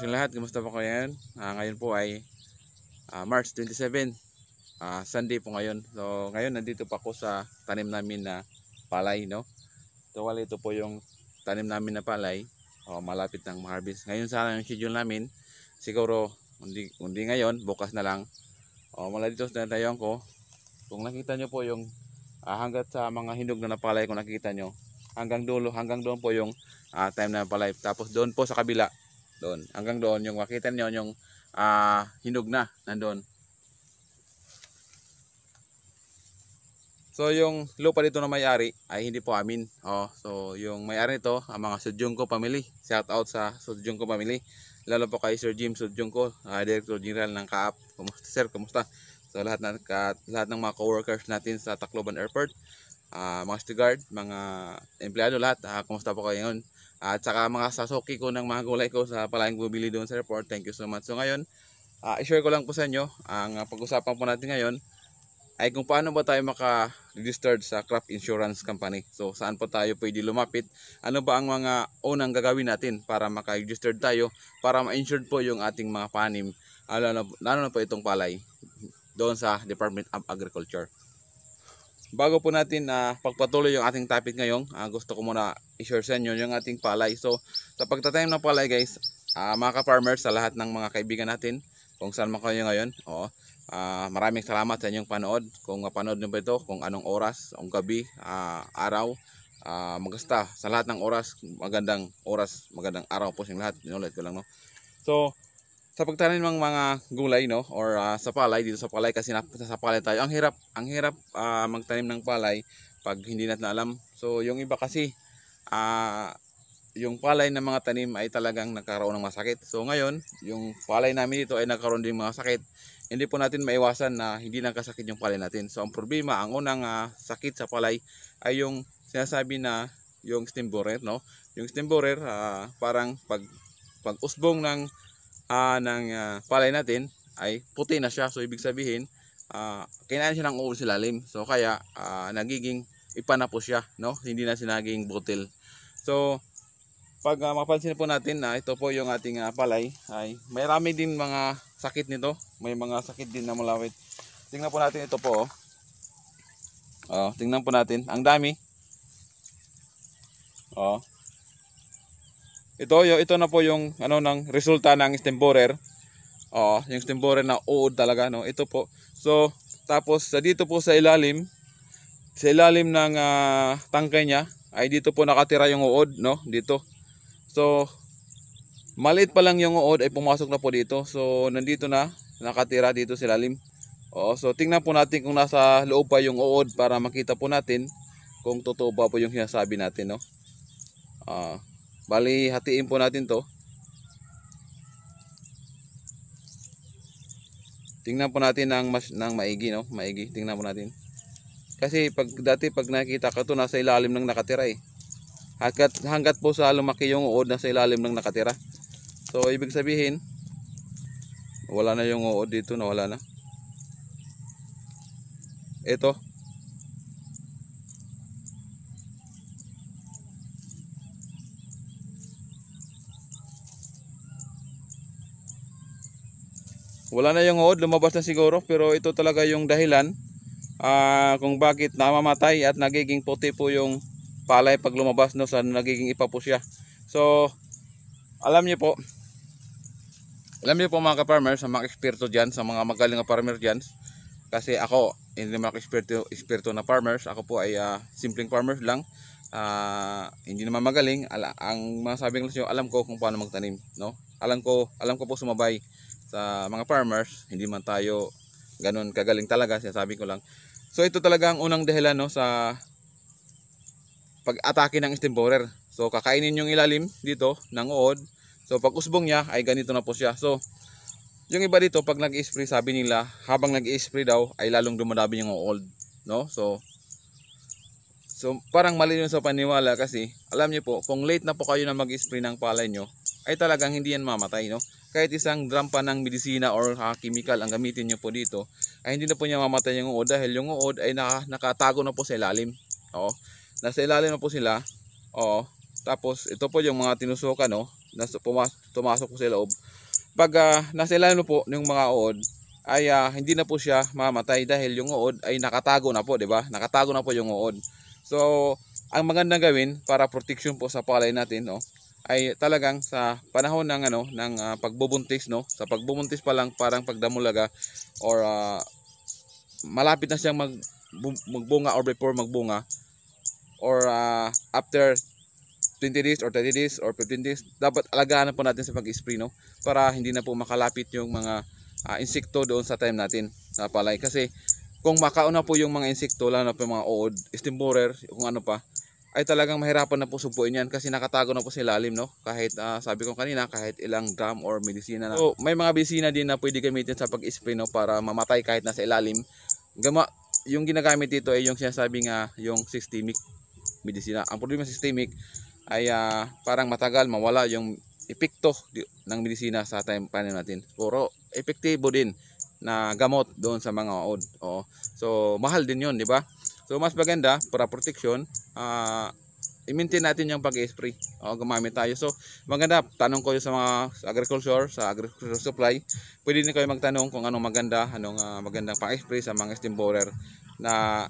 sa lahat, kumusta po kayo ngayon? Ngayon po ay March 27, Sunday po ngayon. So ngayon nandito pa ako sa tanim namin na palay, no? So wala, ito po yung tanim namin na palay. Malapit ng ma-harvest. Ngayon sana yung schedule namin. Siguro hindi ngayon, bukas na lang. Mula dito sa tayong ko. Kung nakita nyo po yung hanggat sa mga hinog na napalay, kung nakita nyo, hanggang dulo, hanggang doon po yung time na palay. Tapos doon po sa kabila, doon hanggang doon yung makita nyo yung hinog na nandoon. So yung lupa dito na may-ari ay hindi po amin. So yung may-ari nito ang mga Sudyungko family. Shout out sa Sudyungko family. Lalo po kay Sir Jim Sudyungko, Director General ng Kaap. Kumusta sir? Kumusta? So lahat ng mga co-workers natin sa Tacloban Airport, mga steward, mga empleyado lahat, kumusta po kayo ngayon? At saka mga sasuki ko ng mga gulay ko sa palayang bumili doon sa airport, thank you so much. So ngayon, i-share ko lang po sa inyo, ang pag-usapan po natin ngayon ay kung paano ba tayo maka-registered sa crop insurance company. So saan po tayo pwede lumapit? Ano ba ang mga unang gagawin natin para maka-registered tayo, para ma-insured po yung ating mga panim, lalo na po itong palay doon sa Department of Agriculture. Bago po natin pagpatuloy yung ating topic ngayon, gusto ko muna i-share sa inyo yung ating palay. So sa pagtatanim ng palay guys, mga ka-farmers, sa lahat ng mga kaibigan natin, kung saan man kayo ngayon, maraming salamat sa inyong panood. Kung mapanood nyo ba ito, kung anong oras, ang gabi, araw, magasta sa lahat ng oras, magandang oras, magandang araw po sa lahat. Inulit ko lang, no? So sa pagtanim ng mga gulay, no, or sa palay, dito sa palay, kasi sa palay tayo, ang hirap magtanim ng palay pag hindi natin alam. So yung iba kasi yung palay ng mga tanim ay talagang nagkaroon ng masakit. So ngayon, yung palay namin dito ay nagkaroon din mga sakit. Hindi po natin maiwasan na hindi nagkasakit yung palay natin. So ang problema, ang unang sakit sa palay ay yung sinasabi na yung stem borer, no? Yung stem borer, parang pag usbong ng palay natin ay puti na siya. So ibig sabihin, kinain siya ng uod sa ilalim. So kaya nagiging ipana po siya, no? Hindi na siya naging butil. So pag mapansin po natin na ito po yung ating palay, ay may rami din mga sakit nito. May mga sakit din na malawit. Tingnan po natin ito po. Tingnan po natin. Ang dami. Ito na po yung ng resulta ng stem borer. Yung stem borer na uod talaga, no. Ito po. So tapos dito po sa ilalim ng tangkay niya ay dito po nakatira yung uod, no, dito. So maliit pa lang yung uod ay pumasok na po dito. So nandito na nakatira dito sa ilalim. So tingnan po natin kung nasa loob pa yung uod para makita po natin kung totoo ba po yung sinasabi natin, no. Bali hatiin po natin to. Tingnan po natin ng maigi, no, maigi. Tingnan po natin. Kasi dati pag nakita ko to, nasa ilalim ng nakatira eh. Hanggat po sa lumaki yung uod, nasa ilalim ng nakatira. So ibig sabihin, wala na yung uod dito, nawala na. Ito. Wala na yung uod, lumabas na siguro, pero ito talaga yung dahilan kung bakit namamatay at nagiging puti po yung palay pag lumabas, no, sa nagiging ipa po siya. So alam niyo po mga ka-farmers, sa mga eksperto diyan, sa mga magaling na farmer diyan, kasi ako hindi naman eksperto na farmers, ako po ay simpleng farmers lang, hindi naman magaling. Ang masabi ko sa inyo, alam ko kung paano magtanim, no. Alam ko po sumabay sa mga farmers, hindi man tayo ganun kagaling talaga, sinasabi ko lang. So ito talaga ang unang dahilan, no, sa pag-atake ng stem borer. So kakainin yung ilalim dito ng uod. So pag usbong niya ay ganito na po siya. So yung iba dito pag nag-i-spray, sabi nila habang nag-i-spray daw ay lalong dumadami yung uod, no. So parang mali yun sa paniwala, kasi alam niyo po, kung late na po kayo na mag-spray ng palay nyo, ay talagang hindi yan mamatay, no. Kahit isang drum pa ng medisina or chemical ang gamitin nyo po dito, ay hindi na po niya mamatay yung uod, dahil yung uod ay nakatago na po sa ilalim. Nasa ilalim na po sila. Tapos ito po yung mga tinusukan, no, tumasok po sa loob. Pag nasa ilalim po ng mga uod ay hindi na po siya mamatay dahil yung uod ay nakatago na po, di ba? Nakatago na po yung uod. So, ang magandang gawin para protection po sa palay natin, no, ay talagang sa panahon ng pagbubuntis, no. Sa pagbubuntis pa lang, parang pagdamulaga or malapit na siyang magbunga or before magbunga or after 20 days or 30 days or 15 days, dapat alagaan na po natin sa pag-spray, no, para hindi na po makalapit yung mga insekto doon sa time natin sa palay. Kasi kung makauna po yung mga insekto, lalo na po yung mga uod, stem borer, kung ano pa, ay talagang mahirapan na po subuin yan kasi nakatago na po sa ilalim, no. Kahit sabi ko kanina, kahit ilang drum or medisina na. So may mga medisina din na pwede gamitin sa pag-spray, no, para mamatay kahit nasa ilalim. Yung ginagamit dito ay yung sinasabing yung systemic medisina. Ang problema sa systemic ay parang matagal mawala yung epekto ng medisina sa time panin natin. Pero epektibo din na gamot doon sa mga uod. So mahal din 'yon, di ba? So mas maganda para protection, i-maintain natin yung pag-spray. Gumamit tayo. So maganda, tanong ko sa mga agriculture, sa agriculture supply. Pwede din kayo magtanong kung anong magandang pang-spray sa mga stem borer na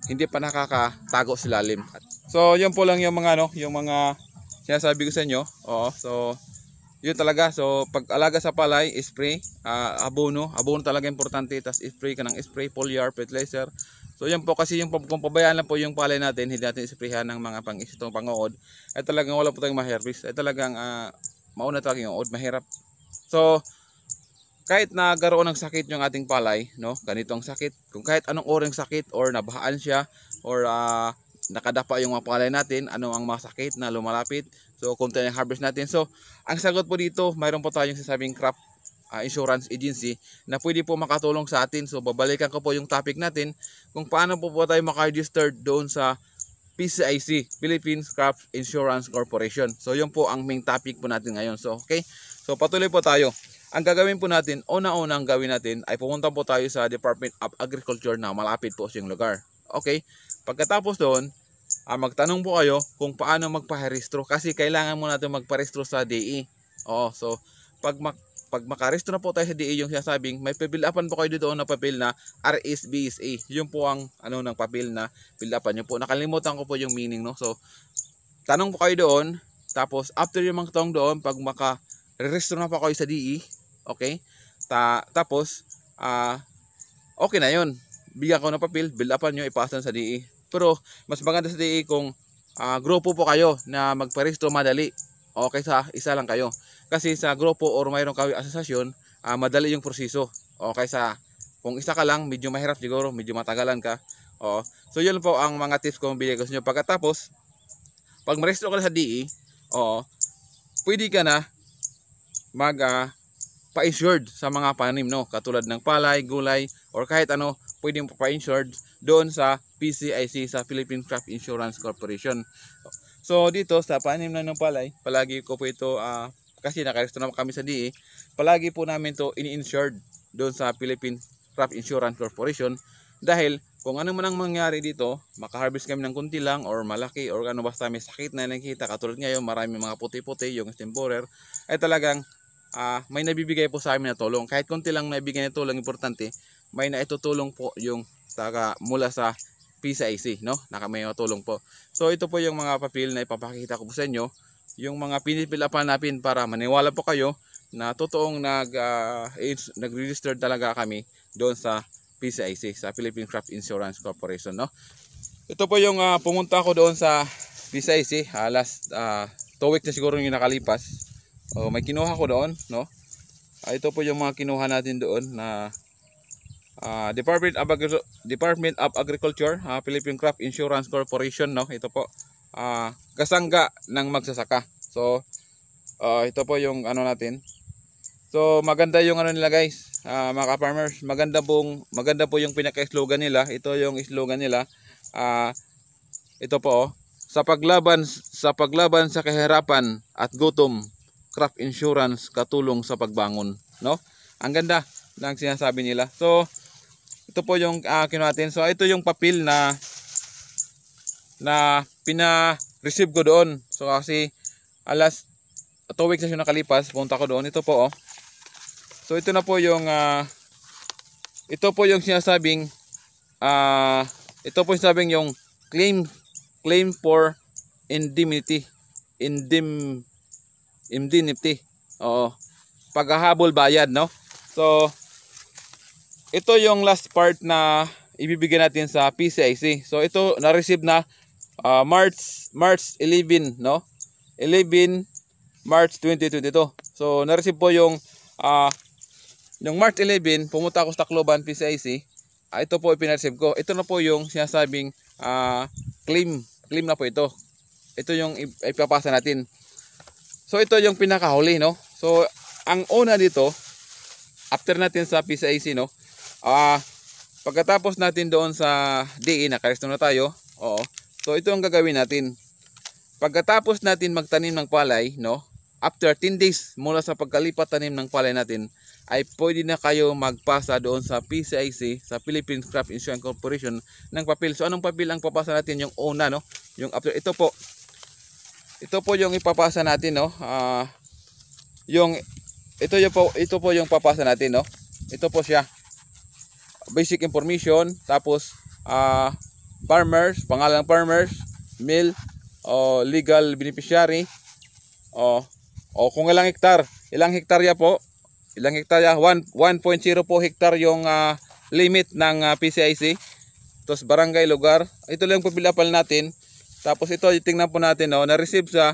hindi pa nakakatago sa lalim. So yun po lang yung mga sinasabi ko sa inyo. So yun talaga. So pag-alaga sa palay, spray, abono talaga importante. Tas spray ka ng spray, foliar, fertilizer. So yan po, kasi kung pabayaan lang po yung palay natin, hindi natin isprayhan ng mga pang-insektong pang-uod, ay talagang wala po tayong ma-harvest. Ay talagang mauna talaga yung uod, mahirap. So kahit nagkaroon ng sakit yung ating palay, no, ganitong sakit, kung kahit anong oreng sakit or nabahaan siya or nakadapa yung mga palay natin, ano ang masakit na lumalapit, so konti yung harvest natin. So ang sagot po dito, mayroon po tayong sasabing crop insurance agency na pwede po makatulong sa atin. So babalikan ko po yung topic natin kung paano po tayo maka-register doon sa PCIC, Philippines Crop Insurance Corporation. So yun po ang main topic po natin ngayon. So okay, so patuloy po tayo. Ang gagawin po natin, una-unang gawin natin ay pumunta po tayo sa Department of Agriculture na malapit po sa yung lugar. Okay, pagkatapos doon, magtanong po kayo kung paano magparehistro, kasi kailangan mo natin magparehistro sa DE. So pag makarehistro na po tayo sa DE, yung sinasabing may papilapan po kayo doon na papel na RSBSA. Yun po ang ng papel na pilapan nyo po. Nakalimutan ko po yung meaning, no. So tanong po kayo doon, tapos after yung mga tanong doon, pag makarehistro na po kayo sa DE, okay, tapos okay na yun, bigyan ko ng papel, pilapan nyo, ipasa sa DE. Pero mas maganda sa DE kung grupo po kayo na magparehistro madali. Okay, sa isa lang kayo. Kasi sa grupo or mayroon kayo asosasyon, madali yung proseso. Okay, kung isa ka lang, medyo mahirap siguro, medyo matagalan ka. So yun po ang mga tips ko bigay ko sa inyo. Pagkatapos, pag marehistro ka sa DE, pwede ka na pa-insured sa mga panim, no, katulad ng palay, gulay, or kahit ano, pwede mo pa-insured doon sa PCIC, sa Philippine Crop Insurance Corporation. So dito sa panim na ng palay, palagi ko po ito, kasi nakarehistro na kami sa DE, palagi po namin to ini-insured doon sa Philippine Crop Insurance Corporation. Dahil kung ano man ang mangyari dito, makaharvest kami ng kunti lang or malaki or ano, basta may sakit na nakikita, katulad ngayon marami mga puti-puti yung stem borer, ay talagang may nabibigay po sa amin na tulong. Kahit kunti lang nabibigay na tulong, importante may naitutulong po yung mula sa PCIC, no? May tulong po. So ito po yung mga papel na ipapakita ko po sa inyo, yung mga pinipilapan natin para maniwala po kayo na totoong nag-register talaga kami doon sa PCIC, sa Philippine Crop Insurance Corporation, no? Ito po yung pumunta ko doon sa PCIC, last 2 weeks na siguro yung nakalipas. May kinuha ko doon, no? Ito po yung mga kinuha natin doon na Department of Agriculture, Philippine Crop Insurance Corporation, no? Ito po kasangga ng magsasaka. So ito po yung natin. So maganda yung nila, guys, mga farmers. Maganda po yung pinaka-slogan nila. Ito yung slogan nila. Ito po, sa paglaban sa kahirapan at gutom, crop insurance katulong sa pagbangon, no? Ang ganda ng sinasabi nila. So ito po yung kinuha natin. So ito yung papel na pina-receive ko doon. So kasi 2 weeks na siya nakalipas, punta ko doon. Ito po, oh. So ito na po yung ito po yung sinasabing ito po yung sinasabing yung claim for indemnity. Indemnity. Oo. Paghahabol bayad, no? So ito yung last part na ibibigay natin sa PCIC. So ito na-receive na March 11, no? 11 March 2022. So na-receive po yung March 11, pumunta ako sa Tacloban PCIC. Ito po ipinareceive ko. Ito na po yung sinasabing claim na po ito. Ito yung ipapasa natin. So ito yung pinakahuli, no? So ang una dito, after natin sa PCIC, no? Pagkatapos natin doon sa DE, nakaresto na tayo. Oo. So ito ang gagawin natin. Pagkatapos natin magtanim ng palay, no? After 10 days mula sa pagkalipat tanim ng palay natin, ay pwede na kayo magpasa doon sa PCIC, sa Philippine Crop Insurance Corporation ng papel. So anong papel ang papasa natin? Yung una, no? Yung after, ito po yung ipapasa natin, no? Ito po yung papasa natin, no? Ito po siya. Basic information, tapos farmers, pangalan ng farmers, male, legal beneficiary, kung ilang hektarya po, 1.0 po hektar yung limit ng PCIC. Tapos barangay, lugar. Ito lang po pinapal natin. Tapos ito, tingnan po natin, no, na-receive sa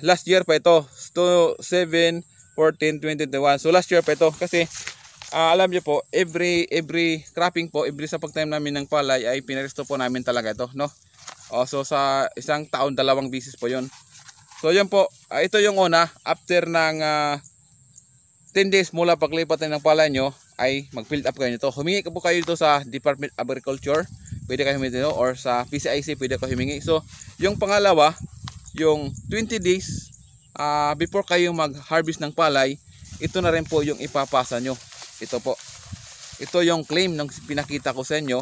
last year pa ito. 7/14/2021. So last year pa ito. Kasi alam niyo po, every cropping po, every sa pagtanim namin ng palay ay pinaresto po namin talaga ito, no? So sa isang taon, 2 bisis po yon. So yan po, ito yung una, after ng 10 days mula paglipat ng palay nyo, ay mag-fill up kayo nito. Humingi po kayo dito sa Department of Agriculture, pwede kayo humingi dito, or sa PCIC, pwede kayo humingi. So yung pangalawa, yung 20 days before kayo mag-harvest ng palay, ito na rin po yung ipapasa nyo. Ito po, ito yung claim ng pinakita ko sa inyo.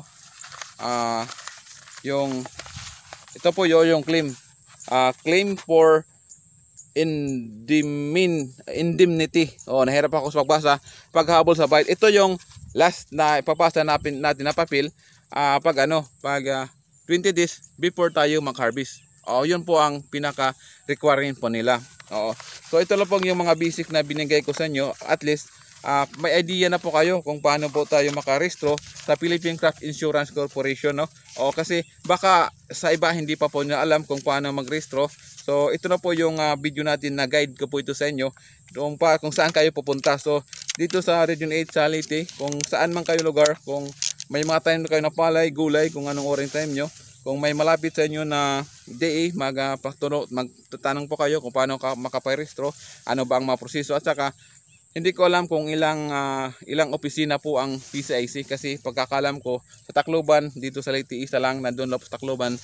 Ito po yung claim. Claim for indemnity. Nahirap ako sa pagbasa. Paghabol sa bayad. Ito yung last na ipapasa natin na papel pag 20 days before tayo mag-harvest. Yun po ang pinaka requirement po nila. So ito lang po yung mga basic na binigay ko sa inyo. At least may idea na po kayo kung paano po tayo makarehistro sa Philippine Crop Insurance Corporation, no? Kasi baka sa iba hindi pa po nila alam kung paano magrehistro. So ito na po yung video natin na guide ko po ito sa inyo kung saan kayo pupunta. So dito sa Region 8 sa Leyte, kung saan man kayo lugar, kung may mga tanim kayo na palay, gulay, kung anong orange time nyo, kung may malapit sa inyo na DE, magtatanong po kayo kung paano makaparehistro, ano ba ang mga proseso, at saka hindi ko alam kung ilang opisina po ang PCIC, kasi pagkakalam ko sa Tacloban, dito sa Leyte isa lang, nandun lang po sa Tacloban,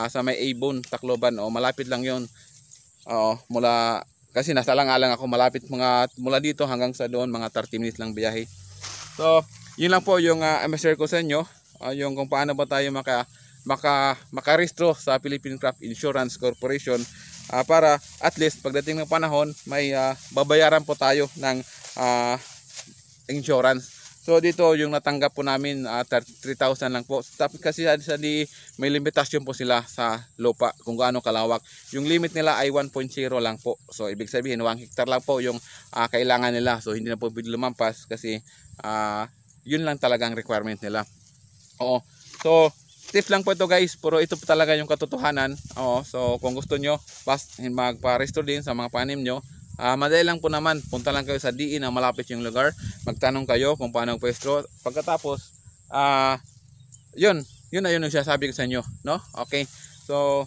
sa may Avon, Tacloban, malapit lang yon. Kasi nasa lang ako, malapit mula dito hanggang sa doon, mga 30 minutes lang biyahe. So yun lang po yung i-share ko sa inyo, yung kung paano ba tayo makarehistro sa Philippine Crop Insurance Corporation, para at least pagdating ng panahon may babayaran po tayo ng insurance. So dito yung natanggap po namin 3,000 lang po. Kasi may limitasyon po sila sa lupa kung gaano kalawak. Yung limit nila ay 1.0 lang po. So ibig sabihin 1 hectare lang po yung kailangan nila. So hindi na po pwede lumampas kasi yun lang talagang requirement nila. So tips lang po ito guys, pero ito po talaga yung katotohanan. So kung gusto nyo magpa-restore din sa mga panim nyo, madali lang po naman. Punta lang kayo sa DE na malapit yung lugar, magtanong kayo kung paano pwesto. Pagkatapos yun na yung sinasabi ko sa inyo, no? Okay, so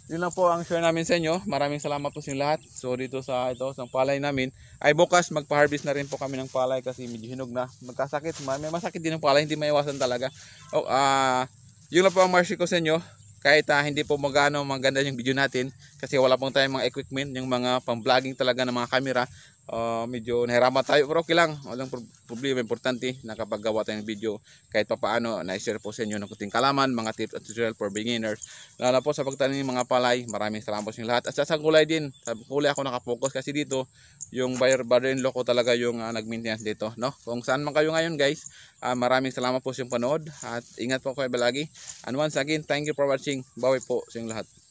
yun lang po ang share namin sa inyo. Maraming salamat po sa inyo lahat. So dito sa palay namin ay bukas magpa-harvest na rin po kami ng palay kasi medyo hinog na, magkasakit, may masakit din ng palay, hindi maiwasan talaga. Yun lang po ang marcy ko sa inyo. Kahit hindi po maganda yung video natin kasi wala pong tayong mga equipment, yung mga pang-vlogging talaga ng mga camera. medyo nahirapan tayo pero okay lang, walang problema. Importante nakapaggawa tayo ng video kahit pa paano na-share po sa inyo ng kunting kalaman, mga tips at tutorial for beginners, lalo po sa pagtanim ng mga palay. Maraming salamat po sa inyo lahat. At sa gulay din, sa gulay ako nakapokus kasi dito yung brother-in-law ko talaga yung nag-maintenance dito, no? Kung saan man kayo ngayon guys, maraming salamat po sa inyong panood at ingat po kayo palagi. And once again, thank you for watching. Bawi po sa inyong lahat.